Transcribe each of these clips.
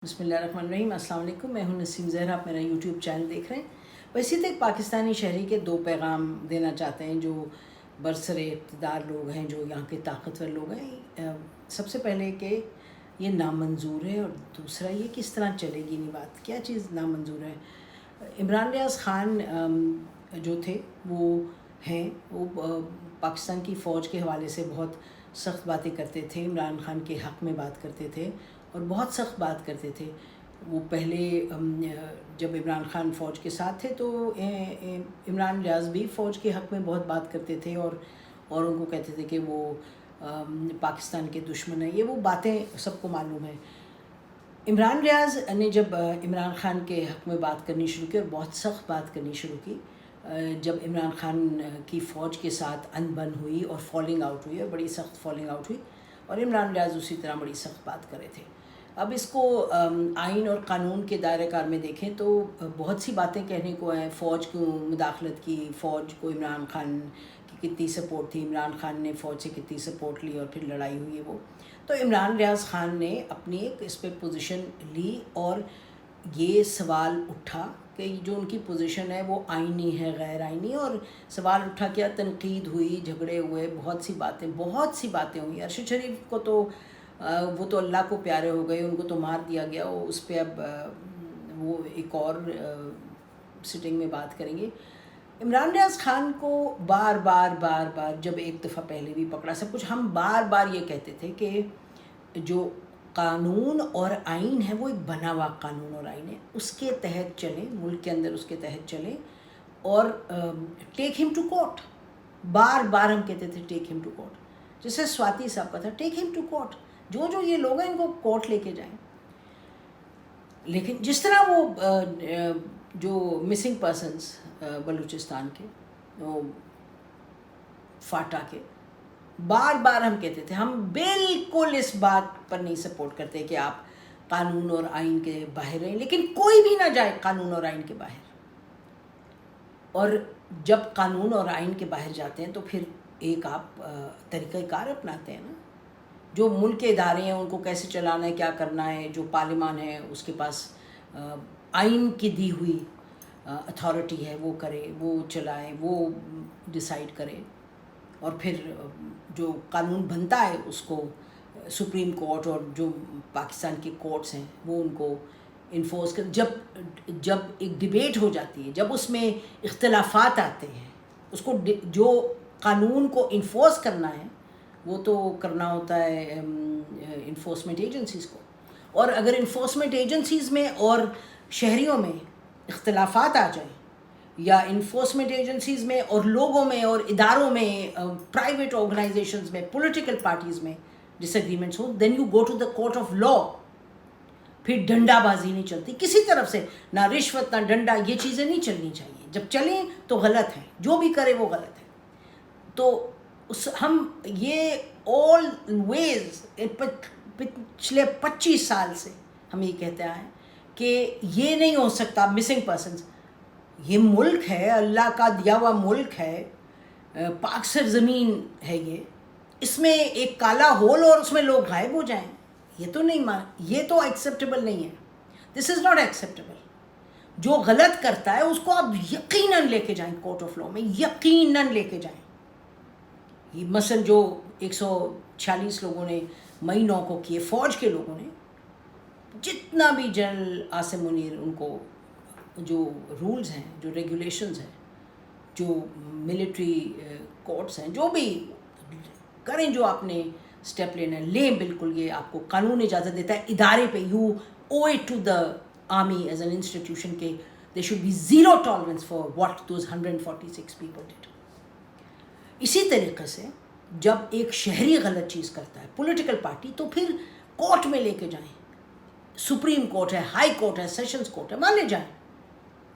بسم اللہ الرحمن الرحیم. السلام علیکم. میں ہوں نسیم زہرا. آپ میرا یوٹیوب چینل دیکھ رہے ہیں. ویسے تو ایک پاکستانی شہری کے دو پیغام دینا چاہتے ہیں جو برسر اقتدار لوگ ہیں, جو یہاں کے طاقتور لوگ ہیں. سب سے پہلے کہ یہ نامنظور ہے, اور دوسرا یہ کس طرح چلے گی نہیں بات. کیا چیز نامنظور ہے؟ عمران ریاض خان جو تھے وہ پاکستان کی فوج کے حوالے سے بہت سخت باتیں کرتے تھے. عمران خان کے حق میں بات کرتے تھے اور بہت سخت بات کرتے تھے. وہ پہلے جب عمران خان فوج کے ساتھ تھے تو عمران ریاض بھی فوج کے حق میں بہت بات کرتے تھے اور ان کو کہتے تھے کہ وہ پاکستان کے دشمن ہیں. یہ وہ باتیں سب کو معلوم ہیں. عمران ریاض نے جب عمران خان کے حق میں بات کرنی شروع کی اور بہت سخت بات کرنی شروع کی, جب عمران خان کی فوج کے ساتھ ان بن ہوئی اور فالنگ آؤٹ ہوئی, اور بڑی سخت فالنگ آؤٹ ہوئی, اور عمران ریاض اسی طرح بڑی سخت بات کرے تھے. اب اس کو آئین اور قانون کے دائرہ کار میں دیکھیں تو بہت سی باتیں کہنے کو ہیں. فوج کو مداخلت کی, فوج کو عمران خان کی کتنی سپورٹ تھی, عمران خان نے فوج سے کتنی سپورٹ لی, اور پھر لڑائی ہوئی ہے وہ. تو عمران ریاض خان نے اپنی ایک اس پہ پوزیشن لی, اور یہ سوال اٹھا کہ جو ان کی پوزیشن ہے وہ آئینی ہے غیر آئینی, اور سوال اٹھا کیا, تنقید ہوئی, جھگڑے ہوئے, بہت سی باتیں ہوئی. ارشد شریف کو تو وہ تو اللہ کو پیارے ہو گئے, ان کو تو مار دیا گیا. اس پہ اب وہ ایک اور سٹنگ میں بات کریں گے. عمران ریاض خان کو بار بار جب ایک دفعہ پہلے بھی پکڑا سب کچھ, ہم بار بار یہ کہتے تھے کہ جو قانون اور آئین ہے وہ ایک بنا ہوا قانون اور آئین ہے, اس کے تحت چلیں, ملک کے اندر اس کے تحت چلیں, اور ٹیک ہم ٹو کورٹ. بار بار ہم کہتے تھے ٹیک ہم ٹو کورٹ. جیسے سواتی صاحب کا تھا, ٹیک ہم ٹو کورٹ. جو یہ لوگ ہیں ان کو کورٹ لے کے جائیں. لیکن جس طرح وہ جو مسنگ پرسنس بلوچستان کے, فاٹا کے, بار بار ہم کہتے تھے ہم بالکل اس بات پر نہیں سپورٹ کرتے کہ آپ قانون اور آئین کے باہر رہیں, لیکن کوئی بھی نہ جائے قانون اور آئین کے باہر. اور جب قانون اور آئین کے باہر جاتے ہیں تو پھر ایک آپ طریقہ کار اپناتے ہیں نا. جو ملک کے ادارے ہیں ان کو کیسے چلانا ہے, کیا کرنا ہے. جو پارلیمان ہے اس کے پاس آئین کی دی ہوئی اتھارٹی ہے, وہ کرے, وہ چلائے, وہ ڈیسائیڈ کرے. اور پھر جو قانون بنتا ہے اس کو سپریم کورٹ اور جو پاکستان کے کورٹس ہیں وہ ان کو انفورس کر. جب ایک ڈیبیٹ ہو جاتی ہے, جب اس میں اختلافات آتے ہیں, اس کو جو قانون کو انفورس کرنا ہے وہ تو کرنا ہوتا ہے انفورسمنٹ ایجنسیز کو. اور اگر انفورسمنٹ ایجنسیز میں اور شہریوں میں اختلافات آ جائیں, یا انفورسمنٹ ایجنسیز میں اور لوگوں میں اور اداروں میں, پرائیویٹ آرگنائزیشنز میں, پولیٹیکل پارٹیز میں ڈس ایگریمنٹس ہوں, then you go to the court of law. پھر ڈنڈا بازی نہیں چلتی کسی طرف سے, نہ رشوت نہ ڈنڈا, یہ چیزیں نہیں چلنی چاہیے. جب چلیں تو غلط ہیں, جو بھی کرے وہ غلط ہے. تو ہم یہ آلویز پچھلے 25 سال سے ہم یہ کہتے آئے ہیں کہ یہ نہیں ہو سکتا. مسنگ پرسنز, یہ ملک ہے, اللہ کا دیا ہوا ملک ہے, پاک سرزمین ہے یہ, اس میں ایک کالا ہول اور اس میں لوگ غائب ہو جائیں, یہ تو نہیں یہ تو ایکسیپٹیبل نہیں ہے. دس از ناٹ ایکسیپٹیبل. جو غلط کرتا ہے اس کو آپ یقیناً لے کے جائیں کورٹ آف لا میں, یقیناً لے کے جائیں. یہ مثلا جو 146 لوگوں نے مئی 9 کو کیے, فوج کے لوگوں نے, جتنا بھی جنرل عاصم منیر, ان کو جو رولز ہیں, جو ریگولیشنز ہیں, جو ملٹری کورٹس ہیں, جو بھی کریں, جو آپ نے اسٹیپ لینا ہے لیں. بالکل یہ آپ کو قانون اجازت دیتا ہے ادارے پہ. You owe it to the army as an institution کہ there should be zero tolerance for what those 146 people dead. اسی طریقے سے جب ایک شہری غلط چیز کرتا ہے, پولیٹیکل پارٹی, تو پھر کورٹ میں لے کے جائیں. سپریم کورٹ ہے, ہائی کورٹ ہے, سیشنز کورٹ ہے, وہاں لے جائیں,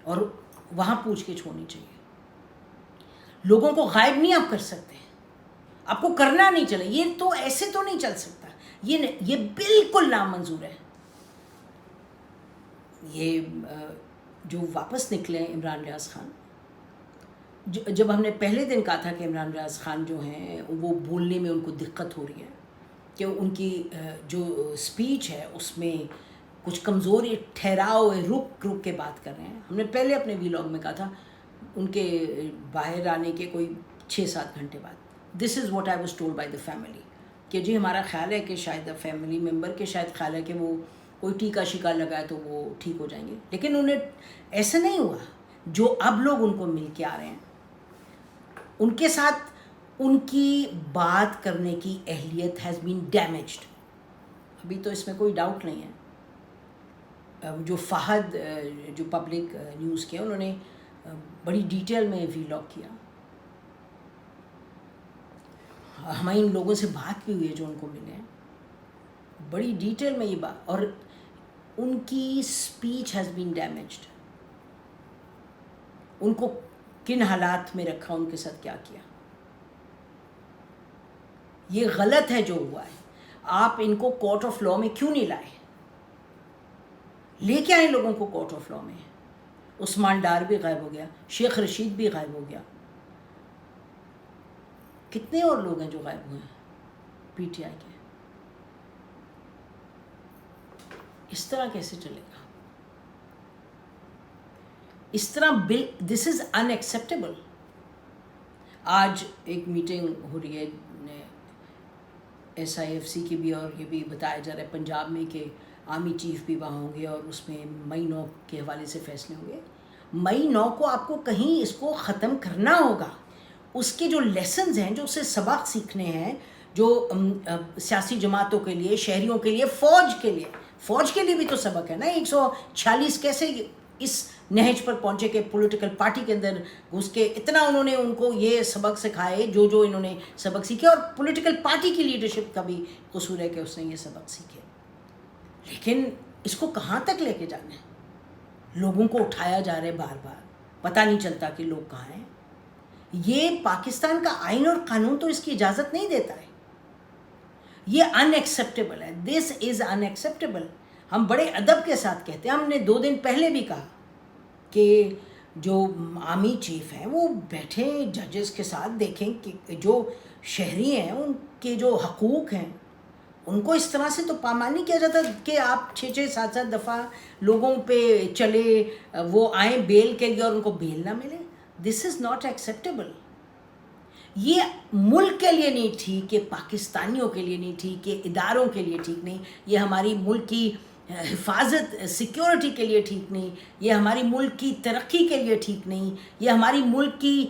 اور وہاں پوچھ گچھ ہونی چاہیے. لوگوں کو غائب نہیں آپ کر سکتے, آپ کو کرنا نہیں چلے. یہ تو ایسے تو نہیں چل سکتا, یہ بالکل نامنظور ہے. یہ جو واپس نکلے عمران ریاض خان, جب ہم نے پہلے دن کہا تھا کہ عمران ریاض خان جو ہیں وہ بولنے میں ان کو دقت ہو رہی ہے, کہ ان کی جو اسپیچ ہے اس میں کچھ کمزور ٹھہراؤ رک کے بات کر رہے ہیں. ہم نے پہلے اپنے ویلاگ میں کہا تھا ان کے باہر آنے کے کوئی 6-7 گھنٹے بعد. This is what I was told by the family کہ جی ہمارا خیال ہے کہ شاید فیملی ممبر کے شاید خیال ہے کہ وہ کوئی ٹیکا شکا لگائے تو وہ ٹھیک ہو جائیں گے. لیکن انہیں ایسا نہیں ہوا. جو اب لوگ ان کو مل کے آ رہے ہیں ان کے ساتھ ان کی بات کرنے کی اہلیت ہیز بین ڈیمیجڈ. ابھی تو اس میں کوئی ڈاؤٹ نہیں ہے. جو فہد جو پبلک نیوز کے انہوں نے بڑی ڈیٹیل میں ویلاگ کیا. ہمیں ان لوگوں سے بات بھی ہوئی ہے جو ان کو ملے ہیں, بڑی ڈیٹیل میں یہ بات, اور ان کی اسپیچ ہیز بین ڈیمیجڈ. ان کو کن حالات میں رکھا, ان کے ساتھ کیا کیا. یہ غلط ہے جو ہوا ہے. آپ ان کو کورٹ آف لاء میں کیوں نہیں لائے؟ لے کے آئے لوگوں کو کورٹ آف لاء میں. عثمان ڈار بھی غائب ہو گیا, شیخ رشید بھی غائب ہو گیا, کتنے اور لوگ ہیں جو غائب ہوئے ہیں پی ٹی آئی کے. اس طرح کیسے چلے گا؟ اس طرح دس از ان ایکسیپٹیبل. آج ایک میٹنگ ہو رہی ہے ایس آئی ایف سی کی بھی, اور یہ بھی بتایا جا رہا ہے پنجاب میں کہ آرمی چیف بھی وہاں ہوں گے اور اس میں مئی 9 کے حوالے سے فیصلے ہوں گے. مئی 9 کو آپ کو کہیں اس کو ختم کرنا ہوگا. اس کے جو لیسنز ہیں, جو اسے سبق سیکھنے ہیں, جو سیاسی جماعتوں کے لیے, شہریوں کے لیے, فوج کے لیے بھی تو سبق ہے نا. 146 کیسے اس نہج پر پہنچے کہ پولیٹیکل پارٹی کے اندر گھس کے اتنا انہوں نے ان کو یہ سبق سکھائے جو انہوں نے سبق سیکھے. اور پولیٹیکل پارٹی کی لیڈرشپ کا بھی قصور ہے کہ اس نے یہ سبق سیکھے. لیکن اس کو کہاں تک لے کے جانا ہے؟ لوگوں کو اٹھایا جا رہا ہے بار بار, پتہ نہیں چلتا کہ لوگ کہاں ہیں. یہ پاکستان کا آئین اور قانون تو اس کی اجازت نہیں دیتا ہے. یہ ان ایکسیپٹیبل ہے. دس از ان ایکسیپٹیبل. ہم بڑے ادب کے ساتھ کہتے ہیں. ہم نے 2 دن پہلے بھی کہا کہ جو آرمی چیف ہیں وہ بیٹھے ججز کے ساتھ دیکھیں کہ جو شہری ہیں ان کے جو حقوق ہیں ان کو اس طرح سے تو پامال نہیں کیا جاتا کہ آپ 6-7 دفعہ لوگوں پہ چلے, وہ آئیں بیل کے لیے اور ان کو بیل نہ ملے. دس از ناٹ ایکسیپٹیبل. یہ ملک کے لیے نہیں ٹھیک, یہ پاکستانیوں کے لیے نہیں ٹھیک, یہ اداروں کے لیے ٹھیک نہیں, یہ ہماری ملک کی حفاظت سیکیورٹی کے لیے ٹھیک نہیں, یہ ہماری ملک کی ترقی کے لیے ٹھیک نہیں, یہ ہماری ملک کی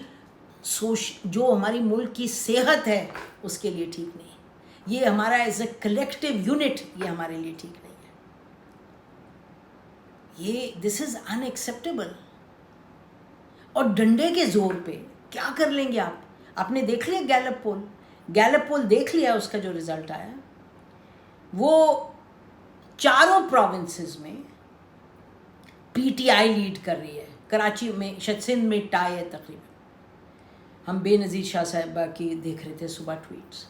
جو ہماری ملک کی صحت ہے اس کے لیے ٹھیک نہیں, یہ ہمارا ایز اے کلیکٹیو یونٹ یہ ہمارے لیے ٹھیک نہیں ہے. یہ دس از ان ایکسیپٹیبل. اور ڈنڈے کے زور پہ کیا کر لیں گے آپ؟ آپ نے دیکھ لیا گیلپ پول دیکھ لیا, اس کا جو رزلٹ آیا وہ 4 پروونسز میں پی ٹی آئی لیڈ کر رہی ہے. کراچی میں شاید سندھ میں ٹائی ہے تقریباً. ہم بے نظیر شاہ صاحبہ کی دیکھ رہے تھے صبح ٹویٹس,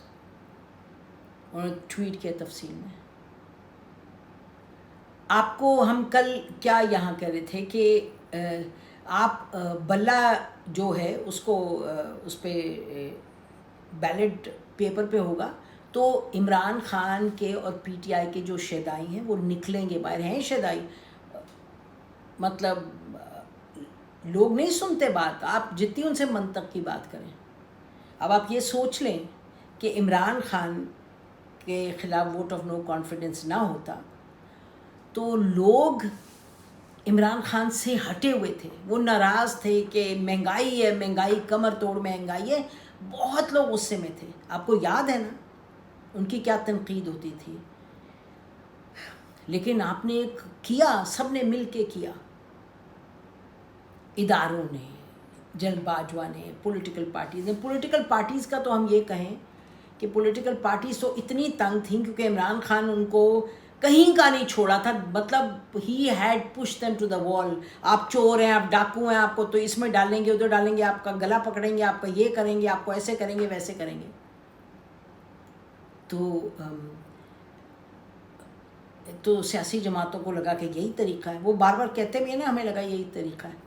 انہوں نے ٹویٹ کیا تفصیل میں. آپ کو ہم کل کیا یہاں کہہ رہے تھے کہ آپ بلہ جو ہے اس کو اس پہ بیلٹ پیپر پہ ہوگا تو عمران خان کے اور پی ٹی آئی کے جو شیدائی ہیں وہ نکلیں گے باہر. ہیں شیدائی, مطلب لوگ نہیں سنتے بات, آپ جتنی ان سے منطق کی بات کریں. اب آپ یہ سوچ لیں کہ عمران خان کے خلاف ووٹ آف نو کانفیڈنس نہ ہوتا تو لوگ عمران خان سے ہٹے ہوئے تھے, وہ ناراض تھے کہ مہنگائی ہے, مہنگائی کمر توڑ مہنگائی ہے. بہت لوگ غصے میں تھے. آپ کو یاد ہے نا ان کی کیا تنقید ہوتی تھی. لیکن آپ نے کیا, سب نے مل کے کیا, اداروں نے, جنرل باجوہ نے, پولیٹیکل پارٹیز نے. پولیٹیکل پارٹیز کا تو ہم یہ کہیں کہ پولیٹیکل پارٹیز تو اتنی تنگ تھیں کیونکہ عمران خان ان کو کہیں کا نہیں چھوڑا تھا. مطلب he had push them to the wall. آپ چور ہیں, آپ ڈاکو ہیں, آپ کو تو اس میں ڈالیں گے, ادھر ڈالیں گے, آپ کا گلا پکڑیں گے, آپ کا یہ کریں گے, آپ کو ایسے کریں گے, ویسے کریں گے. تو سیاسی جماعتوں کو لگا کہ یہی طریقہ ہے. وہ بار بار کہتے بھی ہیں نا, ہمیں لگا یہی طریقہ ہے.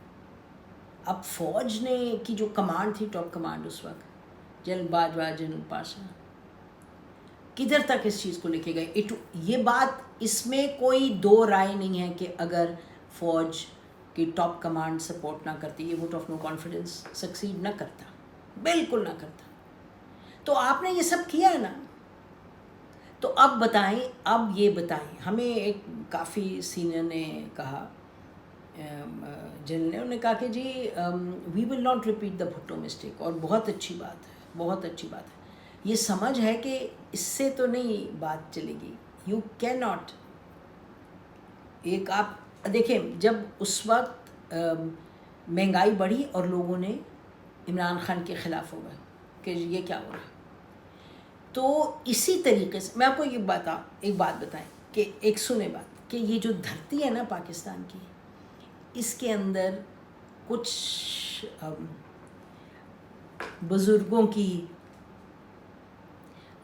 اب فوج نے کی جو کمانڈ تھی, ٹاپ کمانڈ اس وقت, جنرل باجوہ, جنرل پاشا, کدھر تک اس چیز کو لے کے گئے. یہ بات اس میں کوئی دو رائے نہیں ہے کہ اگر فوج کی ٹاپ کمانڈ سپورٹ نہ کرتی یہ vote of no confidence succeed نہ کرتا, بالکل نہ کرتا. تو آپ نے یہ سب کیا ہے نا, تو اب بتائیں, اب یہ بتائیں ہمیں. ایک کافی سینئر نے کہا, جنرل نے, انہوں نے کہا کہ جی we will not repeat the Bhutto mistake. اور بہت اچھی بات ہے, بہت اچھی بات ہے. یہ سمجھ ہے کہ اس سے تو نہیں بات چلے گی. You can not. ایک آپ دیکھیں, جب اس وقت مہنگائی بڑھی اور لوگوں نے عمران خان کے خلاف ہو گئے کہ یہ کیا ہو رہا ہے, تو اسی طریقے سے میں آپ کو ایک بات بتائیں کہ ایک سنیں بات, کہ یہ جو دھرتی ہے نا پاکستان کی, اس کے اندر کچھ بزرگوں کی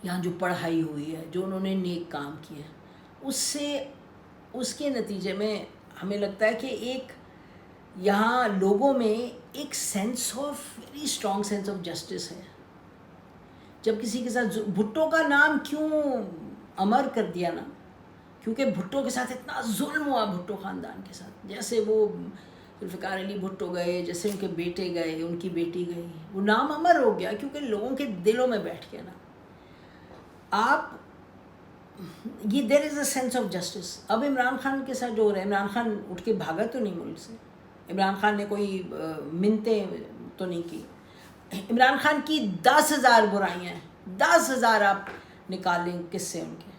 یہاں جو پڑھائی ہوئی ہے, جو انہوں نے نیک کام کیے ہیں, اس کے نتیجے میں ہمیں لگتا ہے کہ ایک یہاں لوگوں میں ایک sense of very strong sense of justice ہے. جب کسی کے ساتھ بھٹو کا نام کیوں امر کر دیا نا, کیونکہ بھٹو کے ساتھ اتنا ظلم ہوا, بھٹو خاندان کے ساتھ. جیسے وہ ذوالفقار علی بھٹو گئے, جیسے ان کے بیٹے گئے, ان کی بیٹی گئی, وہ نام امر ہو گیا کیونکہ لوگوں کے دلوں میں بیٹھ گیا نا. آپ یہ دیر از اے سینس آف جسٹس. اب عمران خان کے ساتھ جو ہو رہا ہے, عمران خان اٹھ کے بھاگا تو نہیں ملک سے, عمران خان نے کوئی منتیں تو نہیں کی. عمران خان کی 10,000 برائیاں ہیں, 10,000 آپ نکال لیں کس سے ان کے.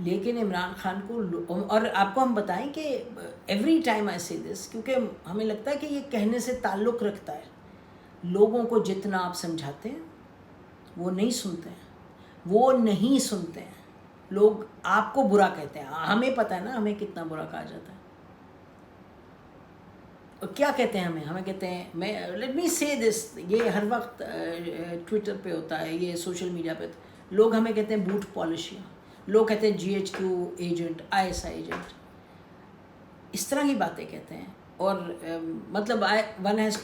لیکن عمران خان کو, اور آپ کو ہم بتائیں کہ ایوری ٹائم آئی سے دس, کیونکہ ہمیں لگتا ہے کہ یہ کہنے سے تعلق رکھتا ہے. لوگوں کو جتنا آپ سمجھاتے ہیں وہ نہیں سنتے ہیں, وہ نہیں سنتے ہیں. لوگ آپ کو برا کہتے ہیں, ہمیں پتہ ہے نا ہمیں کتنا برا کہا جاتا ہے. کیا کہتے ہیں ہمیں کہتے ہیں, میں لیٹ می سے دس, یہ ہر وقت ٹویٹر پہ ہوتا ہے, یہ سوشل میڈیا پہ, لوگ ہمیں کہتے ہیں بوٹ پالشیاں, لوگ کہتے ہیں GHQ ایجنٹ, ISI ایجنٹ, اس طرح کی باتیں کہتے ہیں. اور مطلب one has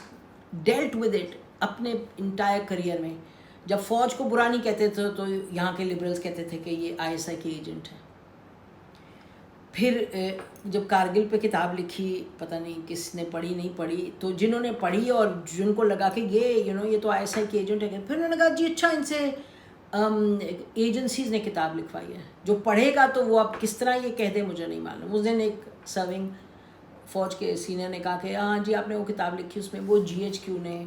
dealt with it اپنے انٹائر کریئر میں. جب فوج کو برا نہیں کہتے تھے تو یہاں کے لبرلز کہتے تھے کہ یہ ISI کے ایجنٹ ہیں. پھر جب کارگل پہ کتاب لکھی, پتہ نہیں کس نے پڑھی نہیں پڑھی, تو جنہوں نے پڑھی اور جن کو لگا کہ یہ تو ISI کے ایجنٹ ہے, پھر انہوں نے کہا جی اچھا ان سے ایجنسیز نے کتاب لکھوائی ہے. جو پڑھے گا تو وہ اب کس طرح یہ کہہ دے مجھے نہیں معلوم. اس دن ایک سرونگ فوج کے سینئر نے کہا کہ ہاں جی آپ نے وہ کتاب لکھی, اس میں وہ GHQ نے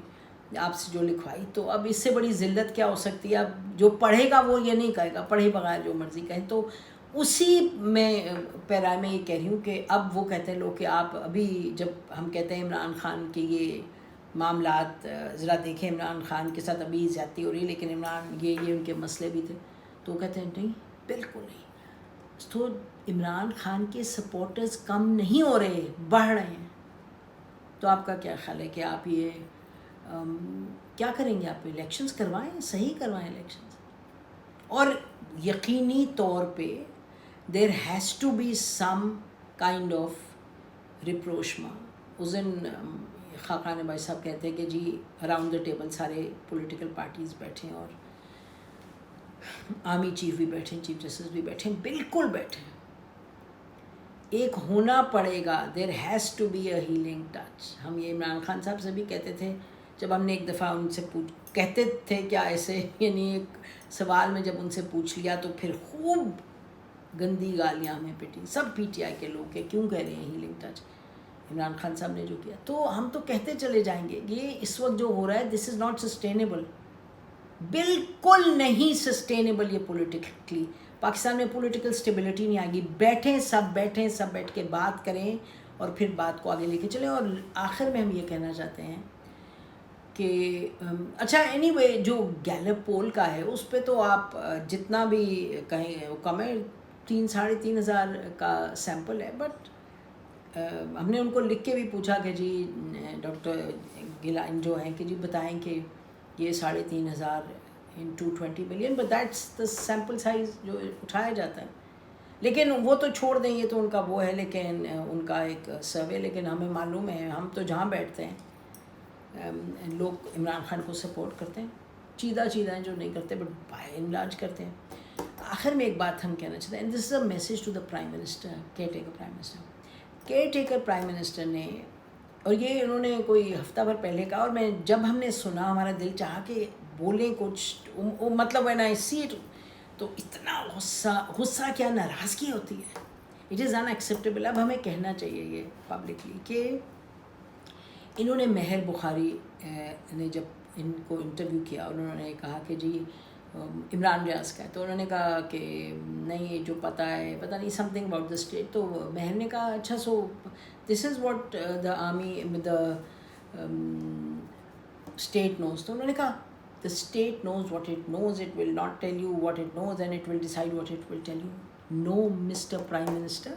آپ سے جو لکھوائی. تو اب اس سے بڑی ذلت کیا ہو سکتی ہے. اب جو پڑھے گا وہ یہ نہیں کہے گا, پڑھے بغیر جو مرضی کہیں. تو اسی میں پیرا میں یہ کہہ رہی ہوں کہ اب وہ کہتے ہیں لوگ کہ آپ ابھی, جب ہم کہتے ہیں عمران خان کے یہ معاملات ذرا دیکھیں, عمران خان کے ساتھ ابھی زیادتی ہو رہی ہے لیکن عمران یہ ان کے مسئلے بھی تھے, تو وہ کہتے ہیں نہیں بالکل نہیں. تو عمران خان کے سپورٹرز کم نہیں ہو رہے, بڑھ رہے ہیں. تو آپ کا کیا خیال ہے کہ آپ یہ کیا کریں گے؟ آپ الیکشنز کروائیں, صحیح کروائیں الیکشنز. اور یقینی طور پہ there has to be some kind of rapprochement. اس دن خاقان بھائی صاحب کہتے ہیں کہ جی اراؤنڈ دا ٹیبل سارے پولیٹیکل پارٹیز بیٹھیں اور آرمی چیف بھی بیٹھیں, چیف جسٹس بھی بیٹھیں, بالکل بیٹھیں. ایک ہونا پڑے گا, there has to be a healing touch. ہم یہ عمران خان صاحب سے بھی کہتے تھے جب ہم نے ایک دفعہ ان سے کہتے تھے کیا ایسے, یعنی ایک سوال میں جب ان سے پوچھ لیا تو پھر خوب گندی گالیاں ہمیں پٹی, سب PTI کے لوگ کہ کیوں کہہ رہے ہیں ہیلنگ ٹچ. عمران خان صاحب نے جو کیا, تو ہم تو کہتے چلے جائیں گے. یہ اس وقت جو ہو رہا ہے دس از ناٹ سسٹینیبل, بالکل نہیں سسٹینیبل. یہ پولیٹیکلی پاکستان میں پولیٹیکل اسٹیبلٹی نہیں آئے گی. بیٹھیں سب بیٹھ کے بات کریں اور پھر بات کو آگے لے کے چلیں. اور آخر میں ہم یہ کہنا چاہتے ہیں کہ اچھا اینی وے جو گیلپ پول کا ہے اس پہ تو آپ جتنا بھی کہیں وہ کم ہے, 3,500 کا سیمپل ہے. بٹ ہم نے ان کو لکھ کے بھی پوچھا کہ جی ڈاکٹر گیلان جو ہیں کہ جی بتائیں کہ یہ 3,500 into 20 million, but that's the sample size جو اٹھایا جاتا ہے. لیکن وہ تو چھوڑ دیں, یہ تو ان کا وہ ہے, لیکن ان کا ایک سروے. لیکن ہمیں معلوم ہے, ہم تو جہاں بیٹھتے ہیں لوگ عمران خان کو سپورٹ کرتے ہیں. چیدہ ہیں جو نہیں کرتے بٹ بائی اینڈ لارج کرتے ہیں. آخر میں ایک بات ہم کہنا چاہتے ہیں, and this is a message to the prime minister, caretaker prime minister نے, اور یہ انہوں نے کوئی ہفتہ بھر پہلے کہا, اور میں جب ہم نے سنا ہمارا دل چاہا کہ بولیں کچھ, مطلب when I see it تو اتنا غصہ کیا ناراضگی ہوتی ہے. It is in acceptable. اب ہمیں کہنا چاہیے یہ پبلکلی کہ انہوں نے مہر بخاری نے جب ان کو انٹرویو کیا, انہوں نے کہا کہ جی عمران ریاض کا ہے, تو انہوں نے کہا کہ نہیں جو پتہ نہیں something about the state. تو مہر نے کہا اچھا so this is what the army the state knows. تو انہوں نے کہا the state knows what it knows, it will not tell you what it knows and it will decide what it will tell you. No mister prime minister,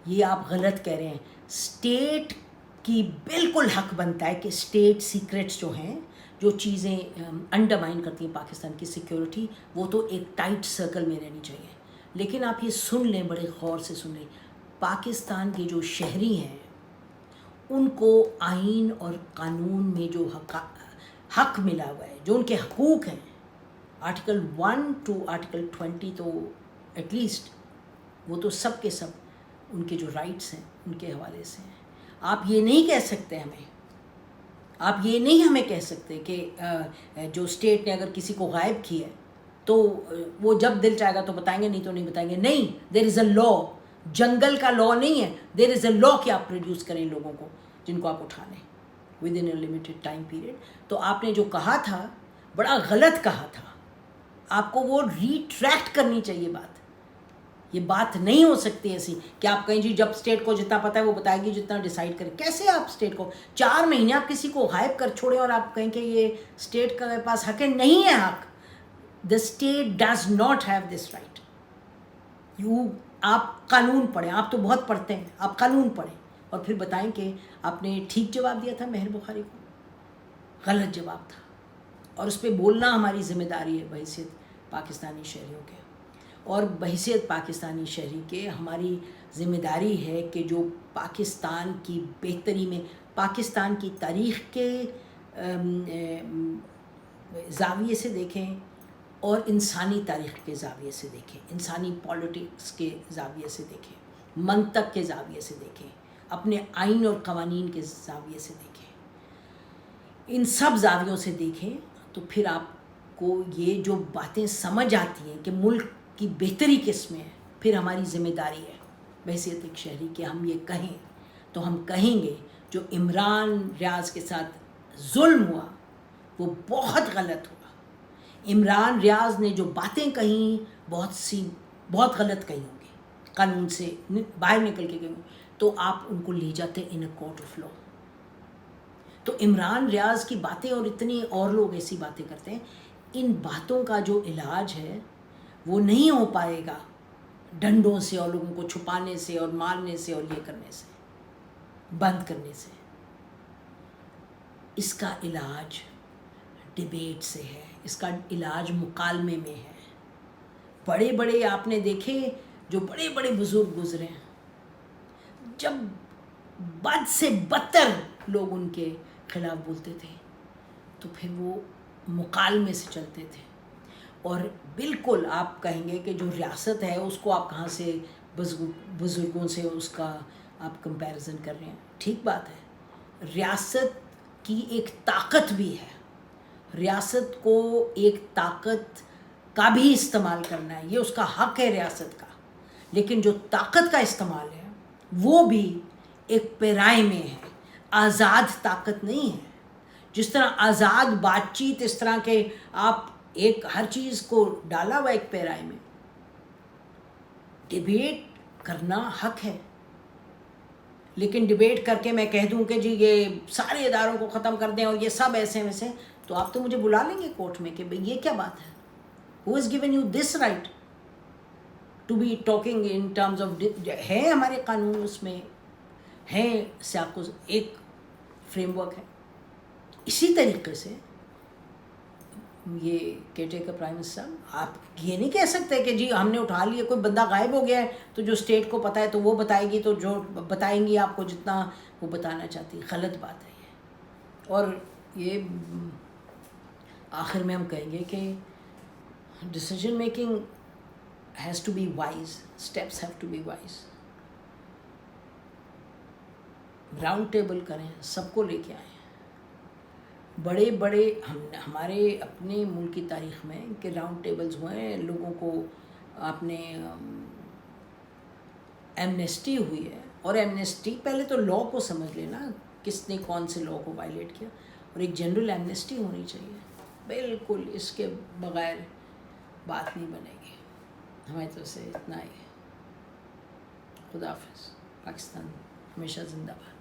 یہ آپ غلط کہہ رہے ہیں. اسٹیٹ کی بالکل حق بنتا ہے کہ اسٹیٹ سیکرٹس جو ہیں, جو چیزیں انڈرمائن کرتی ہیں پاکستان کی سیکیورٹی, وہ تو ایک ٹائٹ سرکل میں رہنی چاہیے. لیکن آپ یہ سن لیں, بڑے غور سے سن لیں, پاکستان کے جو شہری ہیں ان کو آئین اور قانون میں جو حق ملا ہوا ہے, جو ان کے حقوق ہیں, آرٹیکل 1 to آرٹیکل 20 تو ایٹ لیسٹ وہ تو سب کے سب ان کے جو رائٹس ہیں ان کے حوالے سے ہیں. آپ یہ نہیں کہہ سکتے آپ یہ نہیں ہمیں کہہ سکتے کہ جو اسٹیٹ نے اگر کسی کو غائب کیا ہے تو وہ جب دل چاہے گا تو بتائیں گے, نہیں تو نہیں بتائیں گے. نہیں, دیر از اے لا. جنگل کا لا نہیں ہے, دیر از اے لا کہ آپ پروڈیوس کریں لوگوں کو جن کو آپ اٹھا لیں with in a limited time period. تو آپ نے جو کہا تھا بڑا غلط کہا تھا, آپ کو وہ ریٹریکٹ کرنی چاہیے بات. یہ بات نہیں ہو سکتی ایسی کہ آپ کہیں جی جب اسٹیٹ کو جتنا پتہ ہے وہ بتائے گی جتنا ڈیسائیڈ کرے. کیسے آپ اسٹیٹ کو 4 مہینے آپ کسی کو غائب کر چھوڑیں اور آپ کہیں کہ یہ اسٹیٹ کے پاس حق ہے؟ نہیں ہے حق. The state does not have this right. آپ قانون پڑھیں, آپ تو بہت پڑھتے ہیں, آپ قانون پڑھیں اور پھر بتائیں کہ آپ نے ٹھیک جواب دیا تھا مہر بخاری کو, غلط جواب تھا. اور اس پہ بولنا ہماری ذمہ داری ہے بحیثیت پاکستانی شہریوں کے, اور بحیثیت پاکستانی شہری کے ہماری ذمہ داری ہے کہ جو پاکستان کی بہتری میں, پاکستان کی تاریخ کے زاویے سے دیکھیں اور انسانی تاریخ کے زاویے سے دیکھیں, انسانی پالیٹکس کے زاویے سے دیکھیں, منطق کے زاویے سے دیکھیں, اپنے آئین اور قوانین کے زاویے سے دیکھیں. ان سب زاویوں سے دیکھیں تو پھر آپ کو یہ جو باتیں سمجھ آتی ہیں کہ ملک کی بہتری کس میں ہے. پھر ہماری ذمہ داری ہے بحیثیت ایک شہری کہ ہم یہ کہیں, تو ہم کہیں گے جو عمران ریاض کے ساتھ ظلم ہوا وہ بہت غلط ہوا. عمران ریاض نے جو باتیں کہیں بہت غلط کہیں ہوں گی, قانون سے باہر نکل کے کہیں, تو آپ ان کو لے جاتے ان اے کورٹ آف لا. تو عمران ریاض کی باتیں اور اتنی اور لوگ ایسی باتیں کرتے ہیں, ان باتوں کا جو علاج ہے وہ نہیں ہو پائے گا ڈنڈوں سے اور لوگوں کو چھپانے سے اور مارنے سے اور یہ کرنے سے, بند کرنے سے. اس کا علاج ڈیبیٹ سے ہے, اس کا علاج مکالمے میں ہے. بڑے بڑے آپ نے دیکھے جو بڑے بڑے بزرگ گزرے ہیں, جب بد سے بدتر لوگ ان کے خلاف بولتے تھے تو پھر وہ مکالمے سے چلتے تھے. اور بالکل آپ کہیں گے کہ جو ریاست ہے اس کو آپ کہاں سے بزرگوں سے اس کا آپ کمپیریزن کر رہے ہیں. ٹھیک بات ہے, ریاست کی ایک طاقت بھی ہے, ریاست کو ایک طاقت کا بھی استعمال کرنا ہے, یہ اس کا حق ہے ریاست کا. لیکن جو طاقت کا استعمال ہے وہ بھی ایک پیرائے میں ہے, آزاد طاقت نہیں ہے. جس طرح آزاد بات چیت, اس طرح کہ آپ ایک ہر چیز کو ڈالا ہوا ایک پیرائے میں. ڈیبیٹ کرنا حق ہے, لیکن ڈیبیٹ کر کے میں کہہ دوں کہ جی یہ سارے اداروں کو ختم کر دیں اور یہ سب ایسے ویسے, تو آپ تو مجھے بلا لیں گے کورٹ میں کہ بھئی یہ کیا بات ہے. Who has given you this right to be talking in terms of, ہے ہمارے قانون اس میں ہے سیاق و ایک فریم ورک ہے. اسی طریقے سے یہ کیٹے کا پرائم منسٹر, آپ یہ نہیں کہہ سکتے کہ جی ہم نے اٹھا لیا, کوئی بندہ غائب ہو گیا ہے تو جو اسٹیٹ کو پتہ ہے تو وہ بتائے گی, تو جو بتائیں گی آپ کو جتنا وہ بتانا چاہتی ہے. غلط بات ہے یہ. اور یہ آخر میں ہم کہیں گے کہ decision making has to be wise, steps have to be wise. Round table کریں، سب کو لے کے آئیں. بڑے بڑے ہمارے اپنے ملک کی تاریخ میں کہ راؤنڈ ٹیبلز ہوئے ہیں، لوگوں کو اپنے ایمنیسٹی ہوئی ہے. اور ایمنیسٹی پہلے تو لا کو سمجھ لینا، کس نے کون سے لا کو وائلیٹ کیا، اور ایک جنرل ایمنیسٹی ہونی چاہیے. بالکل اس کے بغیر بات نہیں بنے گی. ہماری طرف سے اتنا ہی. خدا حافظ. پاکستان ہمیشہ زندہ باد.